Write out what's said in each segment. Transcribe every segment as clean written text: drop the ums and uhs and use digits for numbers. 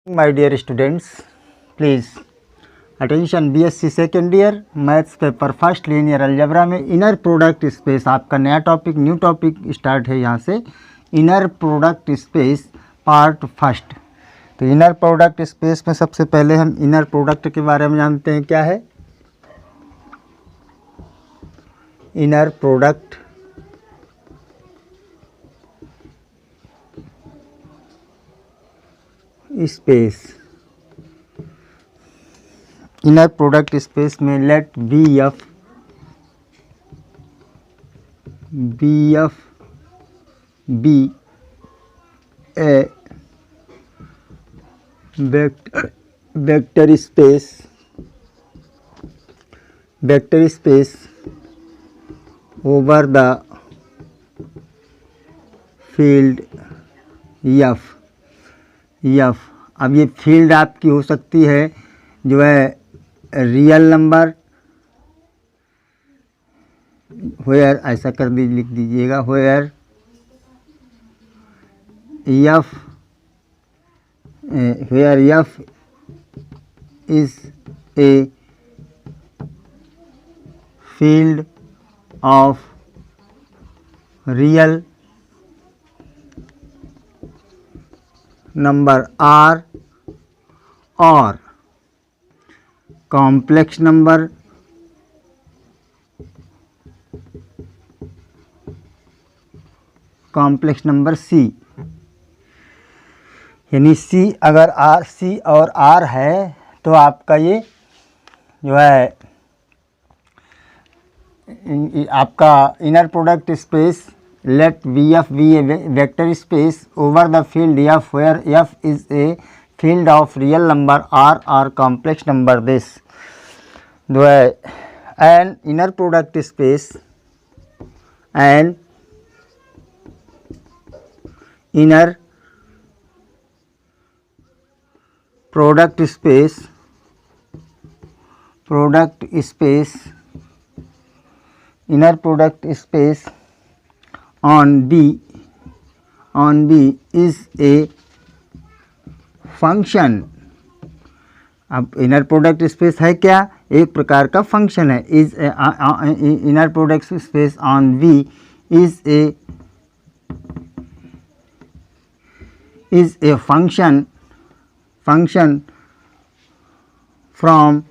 My dear students, please attention BSc second year maths paper first linear algebra में inner product space आपका नया topic new topic start है। यहाँ से inner product space part first. तो inner product space में सबसे पहले हम इनर प्रोडक्ट के बारे में जानते हैं। क्या है inner product? Space. Inner product space में let B F be a vector space over the field F. अब ये फील्ड आपकी हो सकती है जो है रियल नंबर, वेयर ऐसा कर दीजिए, लिख दीजिएगा where F is a field of real number R और कॉम्प्लेक्स नंबर सी। यानी सी अगर आर सी और आर है तो आपका ये जो है आपका inner product space let V F be a vector space over the field F where F is a field of real number R और कॉम्प्लेक्स नंबर दिस जो है an inner product space and inner product space on B is a function. अब inner product space है क्या? एक प्रकार का function है। Is inner product space on V is a function from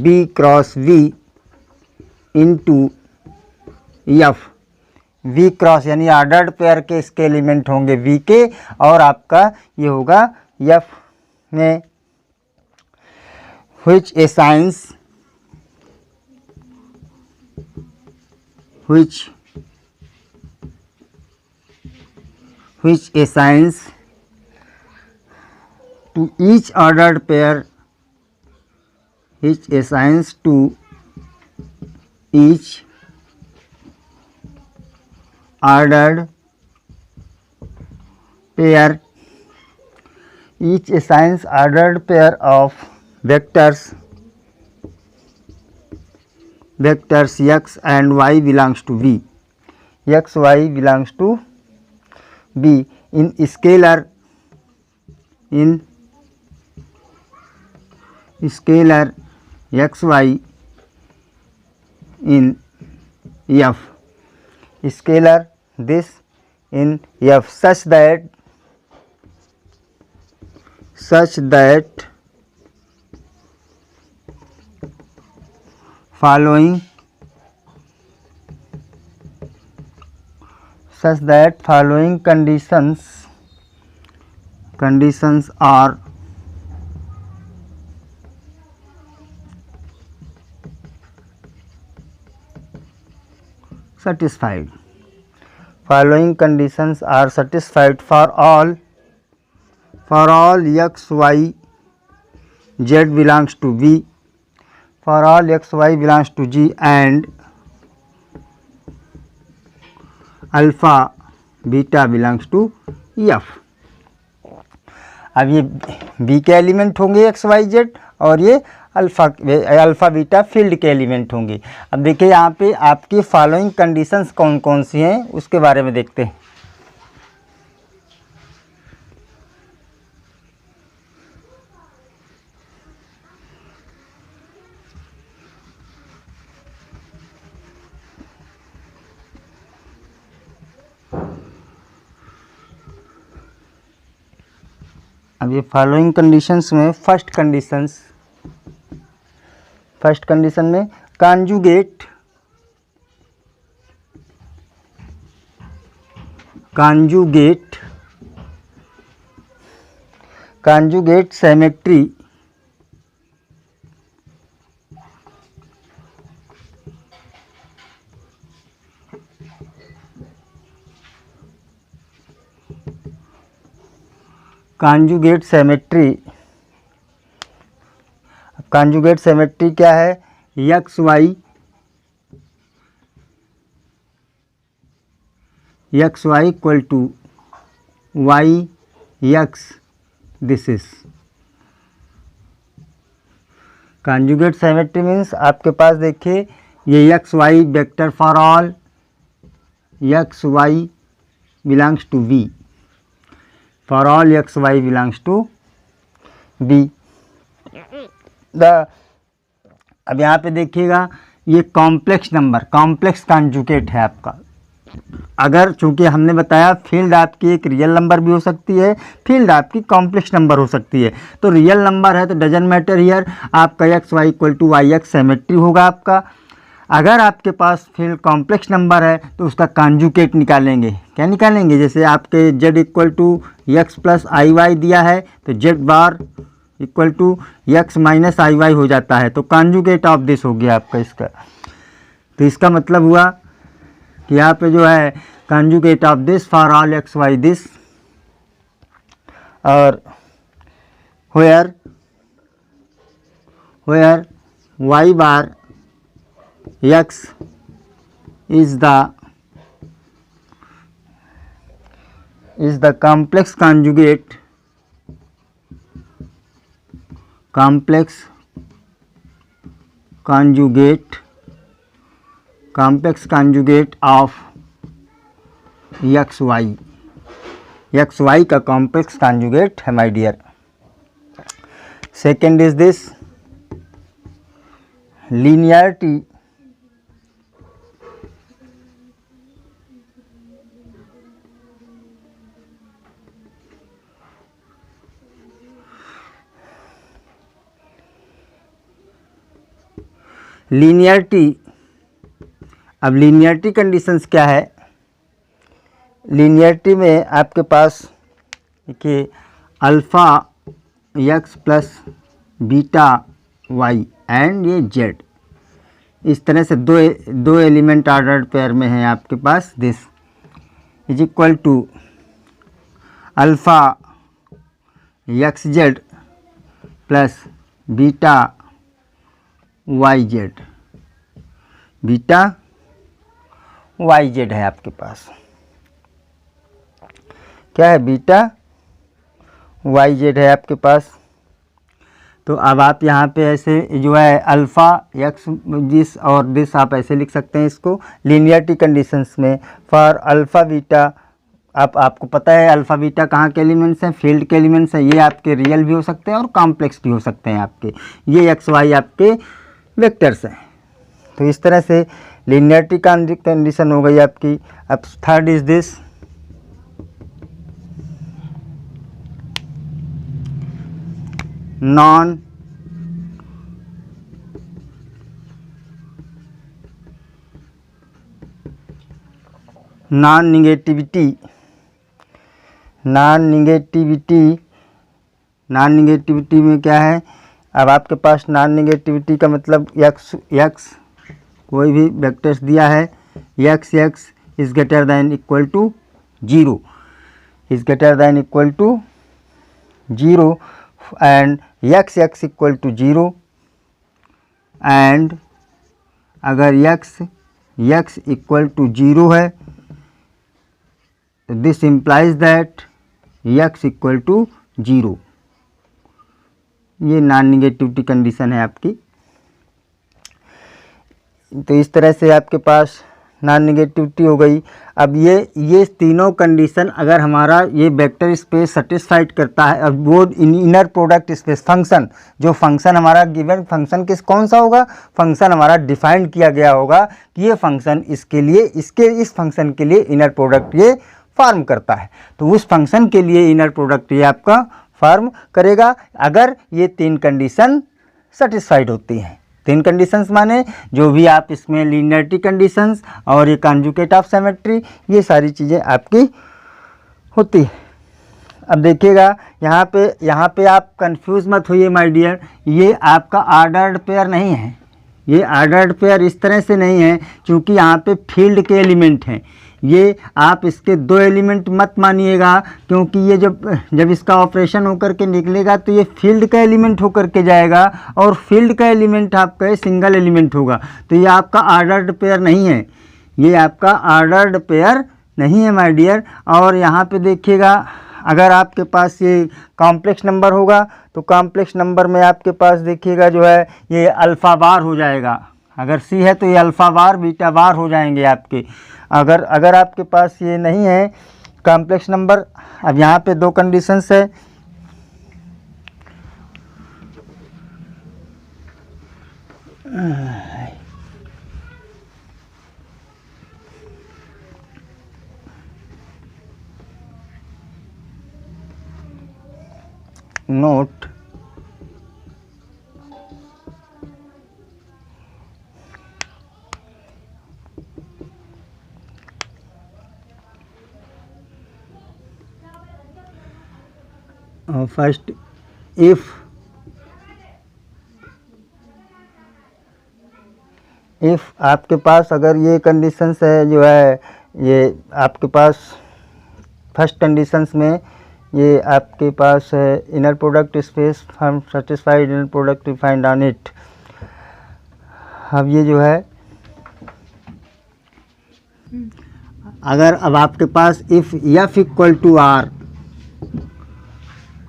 B cross V into F। V cross यानी ordered pair के इसके एलिमेंट होंगे V के और आपका ये होगा F में which assigns to each ordered pair each assigns to each ordered pair each assigns ordered pair of vectors x and y belongs to V x y belongs to B in scalar xy in F scalar this in F such that following conditions are satisfied. Following conditions are satisfied for all x y z belongs to V, for all x y belongs to G and alpha beta belongs to F। अब ये B के element होंगे x y z और ये alpha beta field के element होंगे। अब देखिए यहाँ पे आपकी फॉलोइंग कंडीशंस कौन कौन सी हैं उसके बारे में देखते हैं। अब ये फॉलोइंग कंडीशंस में फर्स्ट कंडीशन में कांजुगेट सिमेट्री कांजुगेट सिमेट्री क्या है? X y equal to y x, this is conjugate symmetry. Means आपके पास देखिए ये x y vector for all x y belongs to V, for all x y belongs to V. अब यहाँ पे देखिएगा ये कॉम्प्लेक्स कांजुगेट है आपका। अगर चूंकि हमने बताया फील्ड आपकी एक रियल नंबर भी हो सकती है, फील्ड आपकी कॉम्प्लेक्स नंबर हो सकती है, तो रियल नंबर है तो डजंट मैटर हियर, आपका x y equal to y x symmetry होगा आपका। अगर आपके पास फील्ड कॉम्प्लेक्स नंबर है तो उसका कांजुगेट निकालेंगे। क्या निकालेंगे? जैसे आपके z equal to x plus i y दिया है तो z bar equal to x minus i y हो जाता है, तो कांजुगेट ऑफ दिस हो गया आपका इसका। तो इसका मतलब हुआ कि यहाँ पे जो है conjugate of this for all x Y this, और where Y bar X is the complex conjugate of X Y का कॉम्प्लेक्स कॉन्जुगेट है my dear. Second is this linearity अब लीनियरिटी कंडीशंस क्या है? लीनियरिटी में आपके पास देखिए alpha x plus beta Y and ये जेड, इस तरह से दो एलिमेंट ऑर्डर्ड पेयर में है आपके पास। This is equal to alpha X Z plus beta Y Z, beta Y Z है आपके पास। क्या है? बीटा वाई जेड है आपके पास। तो अब आप यहाँ पे ऐसे जो है अल्फ़ा एक्स दिस और दिस आप ऐसे लिख सकते हैं इसको लीनियरिटी कंडीशंस में फॉर अल्फ़ा बीटा। आपको पता है अल्फ़ा बीटा कहाँ के एलिमेंट्स हैं? फील्ड के एलिमेंट्स हैं। ये आपके रियल भी हो सकते हैं और कॉम्प्लेक्स भी हो सकते हैं आपके। ये एक्स वाई आपके वेक्टर्स हैं। तो इस तरह से लीनियरिटी कंडीशन हो गई आपकी। अब third is this non negativity में क्या है? अब आपके पास नॉन निगेटिविटी का मतलब एक्स कोई भी वेक्टर्स दिया है, x is greater than equal to zero, and x equal to zero, and अगर एक्स इक्वल टू जीरो है this implies that x equal to zero. ये नॉन निगेटिविटी कंडीशन है आपकी। तो इस तरह से आपके पास नॉन निगेटिविटी हो गई। अब ये तीनों कंडीशन अगर हमारा ये वेक्टर स्पेस सेटिस्फाइड करता है, अब वो इनर प्रोडक्ट स्पेस फंक्शन, जो फंक्शन हमारा गिवन फंक्शन कौन सा होगा, फंक्शन हमारा डिफाइन किया गया होगा कि ये फंक्शन इसके लिए इस फंक्शन के लिए इनर प्रोडक्ट ये फॉर्म करता है, तो उस फंक्शन के लिए इनर प्रोडक्ट ये आपका फॉर्म करेगा अगर ये तीन कंडीशन सेटिस्फाइड होती हैं। तीन कंडीशंस माने जो भी आप इसमें लीनियरिटी कंडीशंस और ये कॉन्जुगेट ऑफ सिमेट्री, ये सारी चीज़ें आपकी होती है। अब देखिएगा यहाँ पे आप कंफ्यूज मत होइए माय डियर, ये आपका ऑर्डर्ड पेयर नहीं है, ये ऑर्डर्ड पेयर इस तरह से नहीं है क्योंकि यहाँ पे फील्ड के एलिमेंट हैं। ये आप इसके दो एलिमेंट मत मानिएगा क्योंकि ये जब इसका ऑपरेशन होकर के निकलेगा तो ये फील्ड का एलिमेंट होकर के जाएगा और फील्ड का एलिमेंट आपका सिंगल एलिमेंट होगा, तो ये आपका ऑर्डर्ड पेयर नहीं है, ये आपका ऑर्डर्ड पेयर नहीं है माय डियर। और यहाँ पे देखिएगा अगर आपके पास ये कॉम्प्लेक्स नंबर होगा तो कॉम्प्लेक्स नंबर में आपके पास देखिएगा जो है ये अल्फ़ा बार हो जाएगा, अगर सी है तो ये अल्फ़ा बार बीटा बार हो जाएंगे आपके। अगर आपके पास ये नहीं है कॉम्प्लेक्स नंबर, अब यहाँ पे दो कंडीशंस है, नोट फर्स्ट इफ आपके पास अगर ये कंडीशंस है जो है ये आपके पास फर्स्ट कंडीशंस में ये आपके पास है inner product space form satisfied inner product defined on it. अब ये जो है अगर अब आपके पास if F equal to R,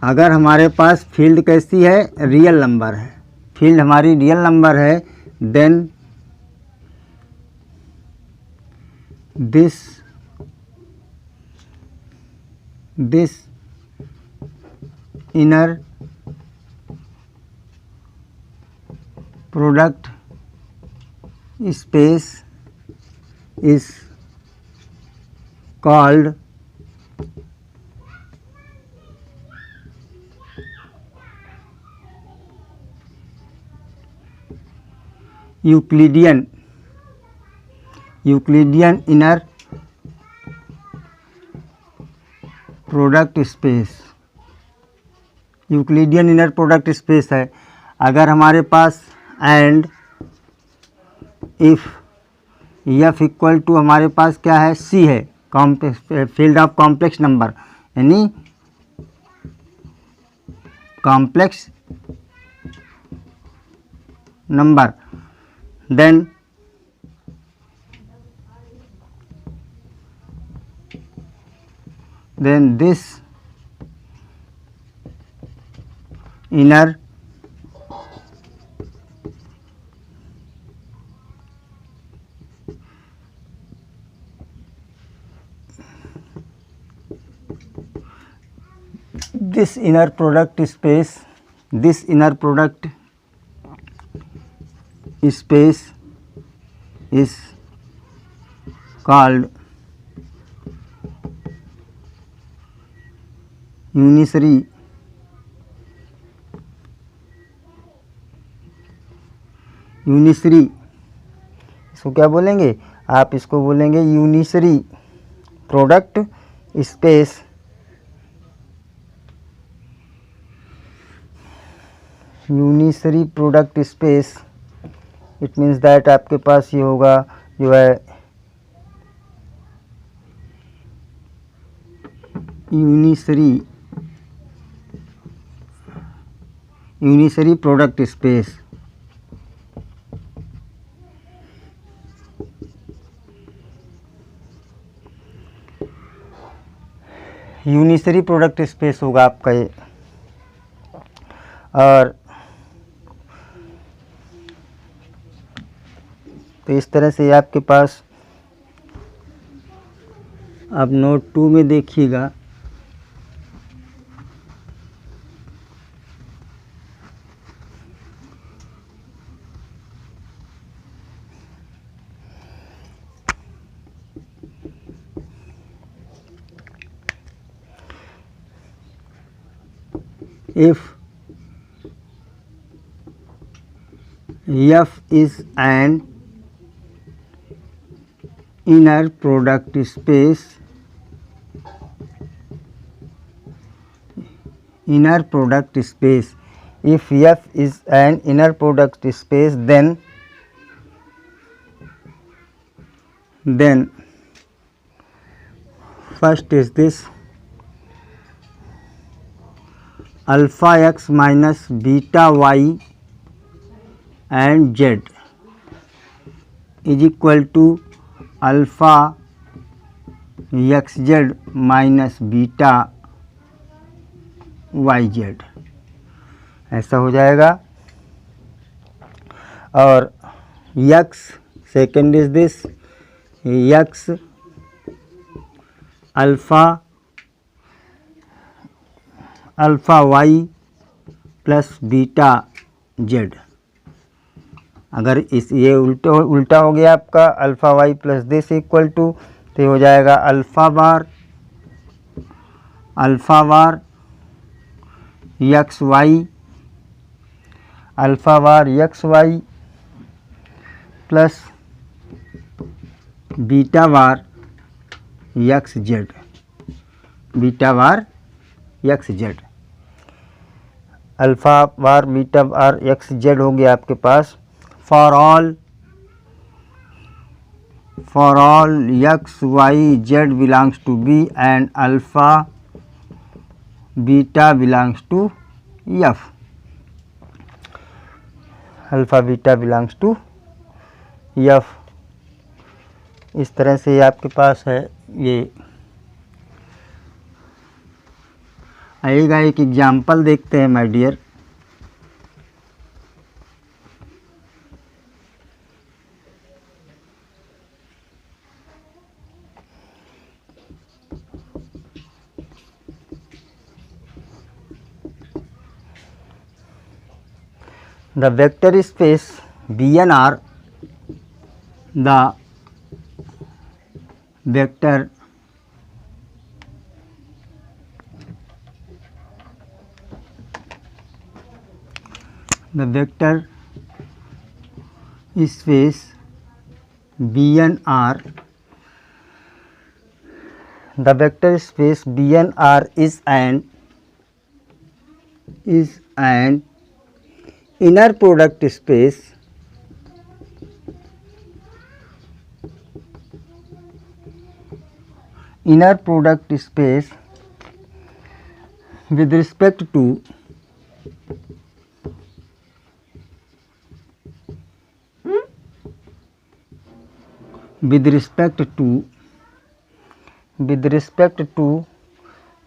अगर हमारे पास फील्ड कैसी है, रियल नंबर है, फील्ड हमारी रियल नंबर है, then this inner product space is called Euclidean inner product space. Euclidean inner product space है अगर हमारे पास and if F equal to हमारे पास क्या है, सी है, फील्ड ऑफ कॉम्प्लेक्स नंबर, यानी complex number, then this inner product space is called unitary इसको क्या बोलेंगे आप, इसको बोलेंगे unitary product space. Unitary product space it means that आपके पास ये होगा जो है unitary product space. Unitary product space होगा आपका ये। और तो इस तरह से आपके पास, आप नोट 2 में देखिएगा, if F is an inner product space, if F is an inner product space, then first is this alpha x minus beta y and z is equal to alpha xz minus beta yz, ऐसा हो जाएगा। और x second is this x alpha y plus beta z। अगर इस ये उल्टा हो गया आपका, alpha y plus this equal to, तो हो जाएगा alpha bar X Y plus beta bar X Z, alpha bar beta bar X Z हो गया आपके पास। For all x Y Z belongs to B and alpha beta belongs to F, इस तरह से आपके पास है। ये आइएगा एक एग्जाम्पल देखते हैं my dear. The vector space BNR, the vector space BNR, the vector space BNR is an inner product space with respect to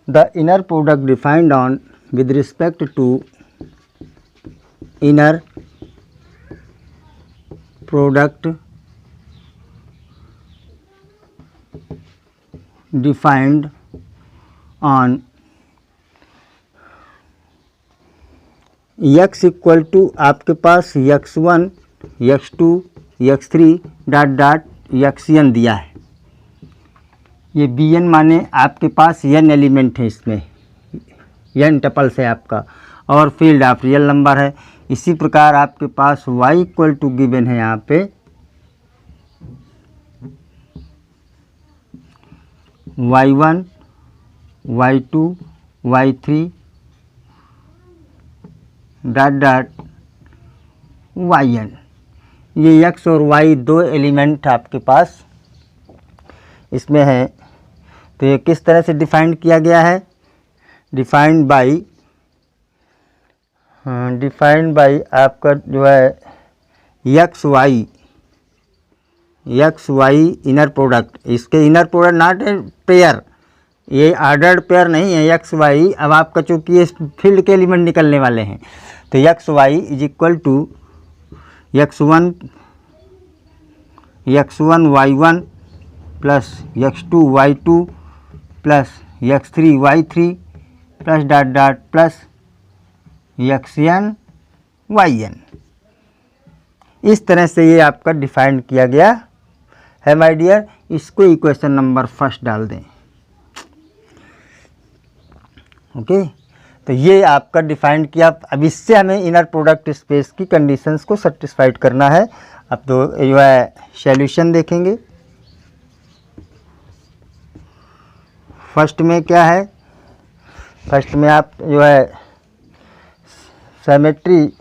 the inner product defined on with respect to inner product defined on x equal to आपके पास x1 x2 x3 dot xn दिया है। ये bn माने आपके पास n element है, इसमें n tuples है आपका, और फील्ड ऑफ रियल नंबर है। इसी प्रकार आपके पास y इक्वल टू गिवन है यहाँ पे y1 y2 y3 dot yn। ये x और y दो एलिमेंट आपके पास इसमें है। तो ये किस तरह से डिफाइंड किया गया है? डिफाइंड बाई आपका जो है एक्स वाई इनर प्रोडक्ट। इसके inner product not a pair, ये ऑर्डर्ड पेयर नहीं है एक्स वाई। अब आपका चूँकि ये फील्ड के एलिमेंट निकलने वाले हैं, तो x y is equal to x1 x1 y1 plus x2 y2 plus x3 y3 plus dot dot plus xn yn। इस तरह से ये आपका डिफाइन किया गया है माय डियर। इसको इक्वेशन नंबर फर्स्ट डाल दें। ओके, तो ये आपका डिफाइन किया। अब इससे हमें इनर प्रोडक्ट स्पेस की कंडीशंस को सेटिस्फाइड करना है। अब तो जो है सॉल्यूशन देखेंगे। फर्स्ट में क्या है, फर्स्ट में आप जो है सिमेट्री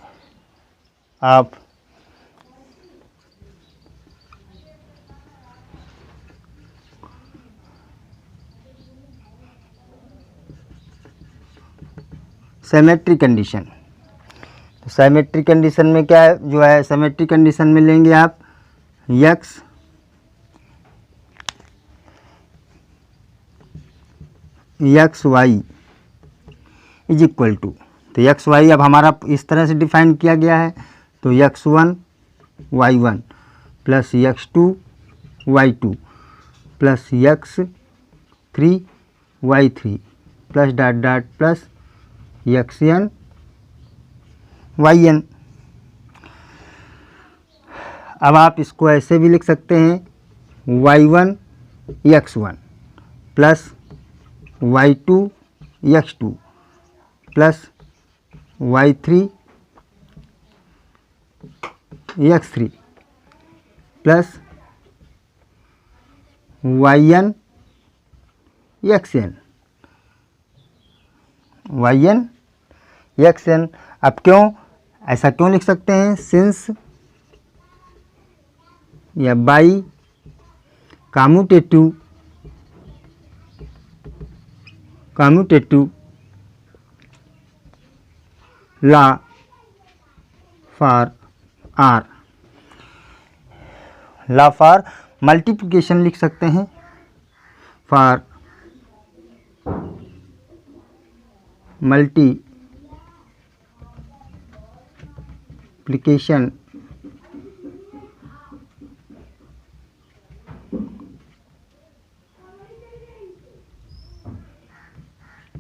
ऑफ सिमेट्री कंडीशन। तो सिमेट्री कंडीशन में क्या है, जो है सिमेट्री कंडीशन में लेंगे आप x y is equal to, तो एक्स वाई अब हमारा इस तरह से डिफाइन किया गया है। तो x1 y1 plus x2 y2 plus x3 y3 plus dot dot plus xn yn। अब आप इसको ऐसे भी लिख सकते हैं y1 x1 plus y2 x2 plus y3 x3 plus yn xn xn। अब क्यों ऐसा क्यों लिख सकते हैं, सिंस या by commutative law for R, law for multiplication लिख सकते हैं, फॉर मल्टीप्लिकेशन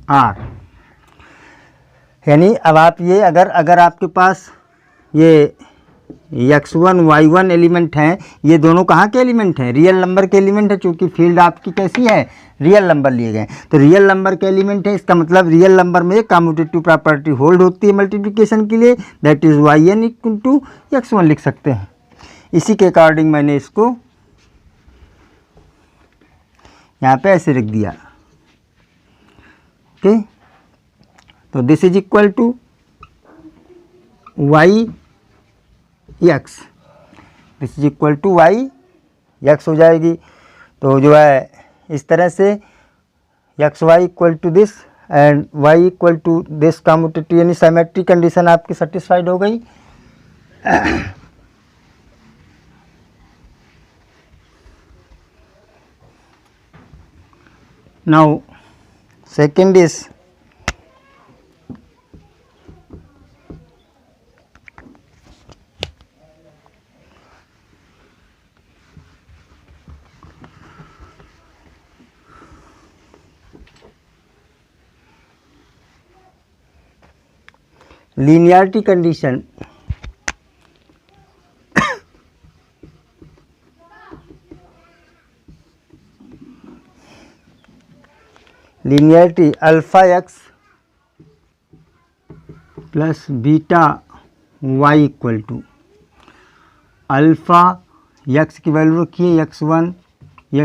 आर। यानी अब आप ये अगर आपके पास ये x1 y1 एलिमेंट हैं, ये दोनों कहाँ के एलिमेंट हैं, रियल नंबर के एलिमेंट है। चूँकि फील्ड आपकी कैसी है, रियल नंबर लिए गए, तो रियल नंबर के एलिमेंट है। इसका मतलब रियल नंबर में कम्यूटेटिव प्रॉपर्टी होल्ड होती है मल्टीप्लिकेशन के लिए, that is yn equal to x1 लिख सकते हैं। इसी के अकॉर्डिंग मैंने इसको यहाँ पे ऐसे रख दिया। ओके, तो this is equal to y x, this is equal to y x हो जाएगी। तो जो है इस तरह से x y equal to this and y equal to this commutative यानी सिमेट्री कंडीशन आपकी सेटिस्फाइड हो गई। Now second is linearity condition। linearity alpha x plus beta y equal to alpha x की वैल्यू रखिए x1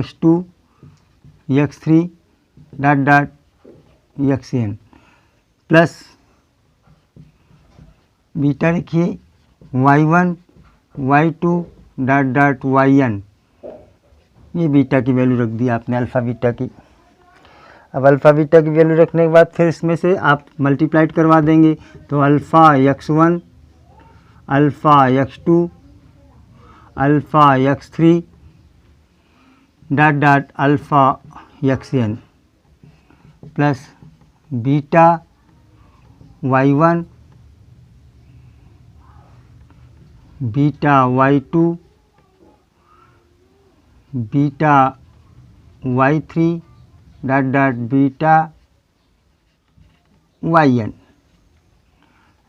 x2 x3 dot dot xn plus beta लिखिए y1 y2 dot dot yn। ये beta की value रख दी आपने, alpha beta की। अब अल्फ़ा बीटा की वैल्यू रखने के बाद फिर इसमें से आप मल्टीप्लाइड करवा देंगे। तो alpha x1 alpha x2 alpha x3 dot dot alpha xn plus beta y1 beta y2 beta y3 dot dot beta yn,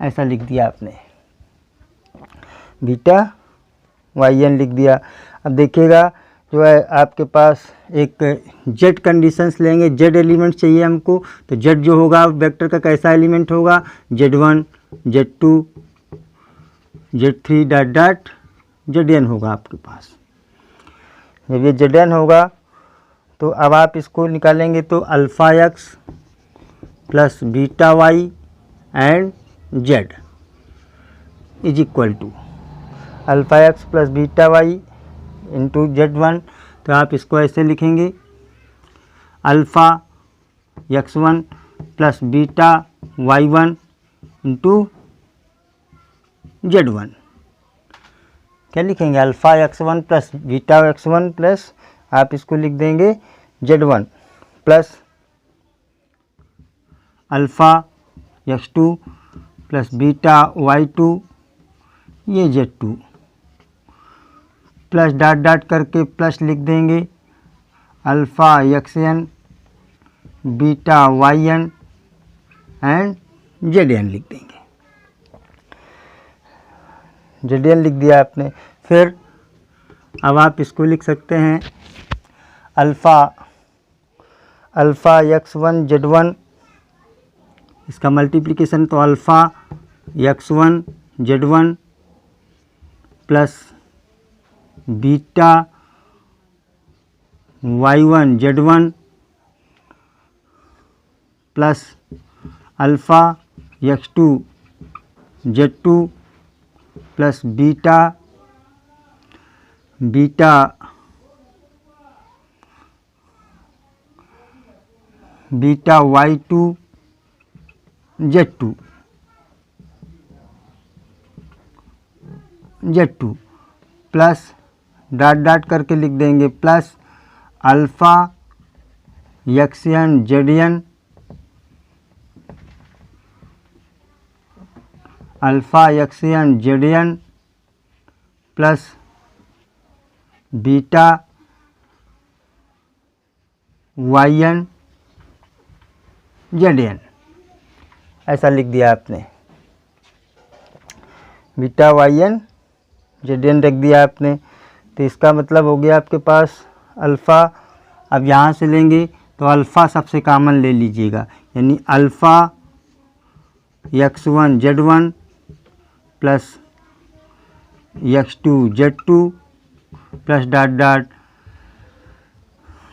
ऐसा लिख दिया आपने, बीटा yn लिख दिया। अब देखिएगा जो है आपके पास एक जेड कंडीशंस लेंगे, जेड एलिमेंट चाहिए हमको, तो जेड जो होगा वेक्टर का कैसा एलिमेंट होगा, z1 z2 z3 dot dot zn होगा आपके पास। जब ये zn होगा तो अब आप इसको निकालेंगे तो alpha x plus beta Y and z is equal to alpha x plus beta y into z1। तो आप इसको ऐसे लिखेंगे, alpha x1 plus beta y1 into z1। क्या लिखेंगे, alpha x1 plus beta x1 plus आप इसको लिख देंगे z1 plus alpha x2 plus beta y2 ये z2 प्लस डॉट डॉट करके प्लस लिख देंगे alpha xn beta yn and zn लिख देंगे, zn लिख दिया आपने। फिर अब आप इसको लिख सकते हैं अल्फ़ा x1 z1, इसका मल्टीप्लिकेशन तो alpha x1 z1 plus beta y1 z1 plus alpha x2 z2 plus beta y2 z2 plus dot dot करके लिख देंगे plus alpha xn zn alpha xn zn plus beta yn zn, ऐसा लिख दिया आपने, beta yn zn रख दिया आपने। तो इसका मतलब हो गया आपके पास अल्फ़ा, अब यहाँ से लेंगे तो अल्फ़ा सबसे कॉमन ले लीजिएगा, यानी alpha x1 z1 plus x2 z2 plus dot dot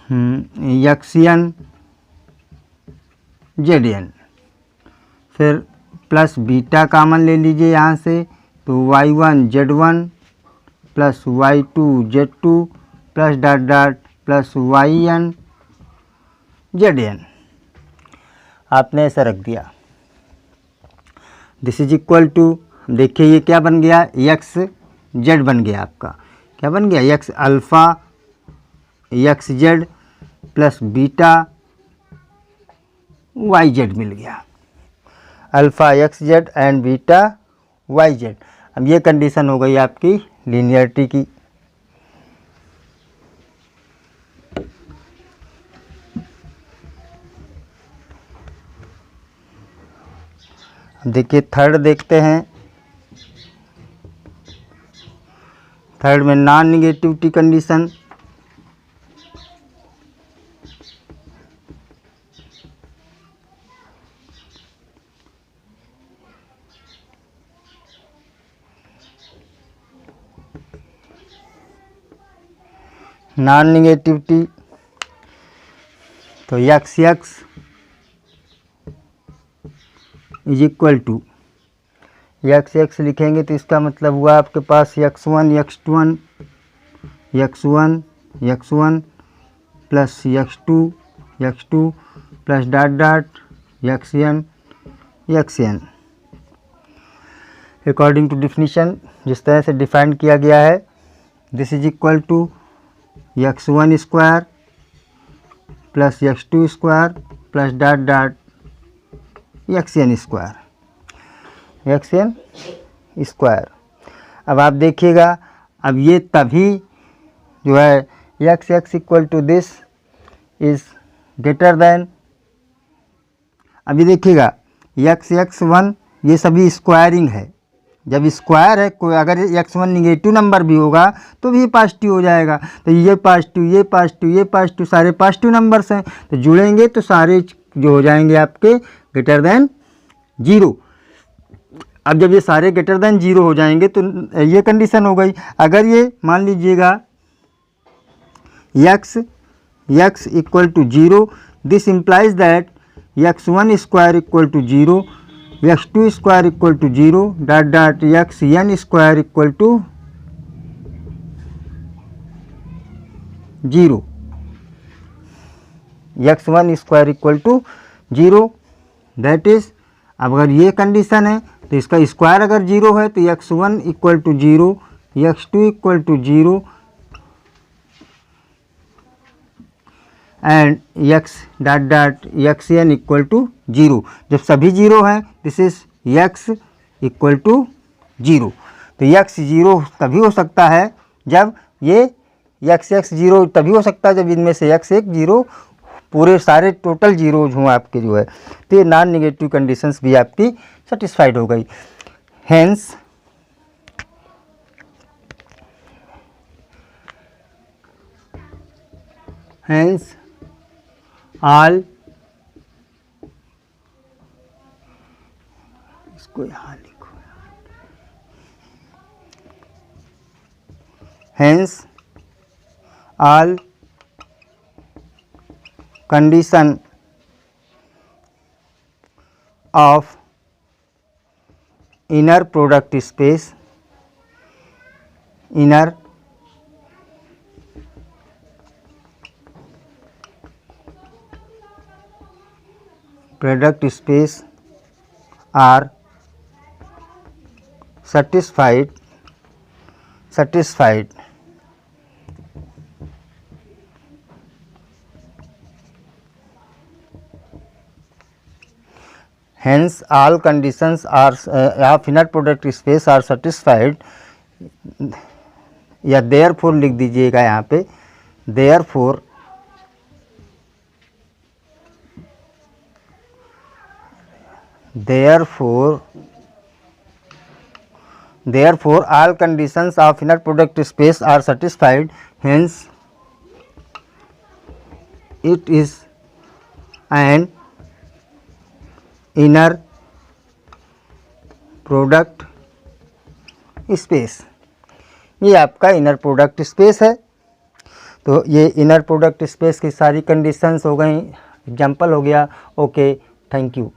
xn zn, फिर प्लस बीटा कॉमन ले लीजिए यहाँ से, तो y1 z1 plus y2 z2 plus dot dot plus yn zn, आपने ऐसा रख दिया। दिस इज इक्वल टू, देखिए ये क्या बन गया, एक्स जेड बन गया आपका, क्या बन गया, X alpha X Z plus beta Y Z मिल गया, alpha X Z and beta Y Z. अब ये कंडीशन हो गई आपकी लीनियरिटी की। देखिए थर्ड देखते हैं, थर्ड में non negativity condition. Non negativity तो X is equal to X लिखेंगे तो इसका मतलब हुआ आपके पास x1 plus x2 plus dot dot xn according to definition जिस तरह से डिफाइन किया गया है। This is equal to x1 square plus x2 square plus dot dot xn square. अब आप देखिएगा, अब ये तभी जो है X X equal to this is greater than, अभी देखिएगा एक्स एक्स वन ये सभी स्क्वायरिंग है, जब स्क्वायर है कोई अगर एक्स वन निगेटिव नंबर भी होगा तो भी पॉजिटिव हो जाएगा, तो ये पॉजिटिव ये पॉजिटिव ये पॉजिटिव सारे पॉजिटिव नंबर्स हैं, तो जुड़ेंगे तो सारे जो हो जाएंगे आपके ग्रेटर देन जीरो। अब जब ये सारे ग्रेटर देन जीरो हो जाएंगे तो ये कंडीशन हो गई। अगर ये मान लीजिएगा x x equal to zero, this implies that x one square equal to zero, x two square equal to zero, dot dot x n square equal to zero, x one square equal to zero. That is, अब अगर ये condition है तो इसका square अगर zero है तो x one equal to zero, x two equal to zero and x dot dot x n equal to zero. जब सभी जीरो हैं this is x equal to zero. तो एक्स जीरो तभी हो सकता है जब ये एक्स एक्स जीरो तभी हो सकता है जब इनमें से एक्स एक जीरो पूरे सारे टोटल जीरोज हों आपके जो है, तो ये नॉन नेगेटिव कंडीशंस भी आपकी सेटिस्फाइड हो गई। हेंस ऑल, इसको यहाँ लिखो, hence all condition of inner product space, inner product space are satisfied hence all conditions are of inner product space are satisfied, या therefore लिख दीजिएगा यहाँ पे, therefore all conditions of inner product space are satisfied, hence it is an inner product space. ये आपका inner product space है। तो ये इनर प्रोडक्ट स्पेस की सारी कंडीशंस हो गई, एग्जाम्पल हो गया। Okay, thank you.